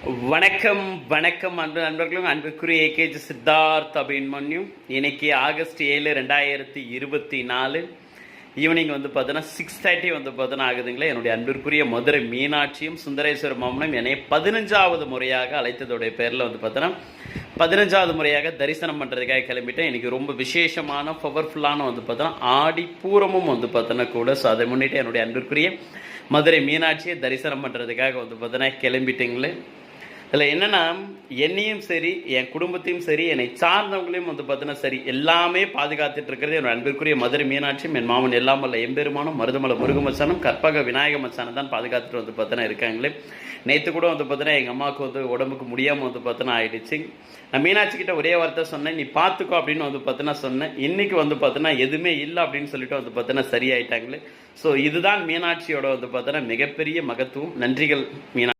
வணக்கம் வணக்கம் அன்பு நண்பர்களும் அன்புக்குரிய ஏகேஜி சித்தார்த் அபிமன்யு. இன்னைக்கு ஆகஸ்ட் 7 2024 ஈவினிங் பார்த்தோன்னா 6:30 பார்த்தோன்னா ஆகுதுங்களா. என்னுடைய அன்பிற்குரிய மதுரை மீனாட்சியும் சுந்தரேஸ்வர மாமனும் என்னை 15வது முறையாக அழைத்ததோடைய பேரில் பார்த்தோன்னா 15வது முறையாக தரிசனம் பண்ணுறதுக்காக கிளம்பிட்டேன். இன்றைக்கி ரொம்ப விசேஷமான பவர்ஃபுல்லான பார்த்தோன்னா ஆடி பூரமும் பார்த்தோன்னா கூட. ஸோ அதை முன்னிட்டு என்னுடைய அன்பிற்குரிய மதுரை மீனாட்சியை தரிசனம் பண்ணுறதுக்காக பார்த்தோன்னா கிளம்பிட்டீங்களே. இதில் என்னென்னா, என்னையும் சரி என் குடும்பத்தையும் சரி என்னை சார்ந்தவங்களையும் பார்த்தோன்னா சரி எல்லாமே பாதுகாத்துட்டு இருக்கிறது என்னோட அன்பிற்குரிய மதுரை மீனாட்சியும் என் மாமன் எல்லாம் வல்ல எம்பெருமானும் மருதமலை முருகமச்சானும் கற்பக விநாயக மச்சானம் தான் பாதுகாத்துட்டு பார்த்தோன்னா இருக்காங்களே. நேற்று கூட பார்த்தோன்னா எங்கள் அம்மாவுக்கு உடம்புக்கு முடியாமல் பார்த்தோன்னா ஆயிடுச்சு. நான் மீனாட்சி கிட்ட ஒரே வார்த்தை சொன்னேன், நீ பார்த்துக்கோ அப்படின்னு பார்த்தோன்னா சொன்னேன். இன்னைக்கு பார்த்தோன்னா எதுவுமே இல்லை அப்படின்னு சொல்லிட்டு பார்த்தோன்னா சரியாயிட்டாங்களே. ஸோ இதுதான் மீனாட்சியோட பார்த்தோன்னா மிகப்பெரிய மகத்துவம். நன்றிகள் மீனா.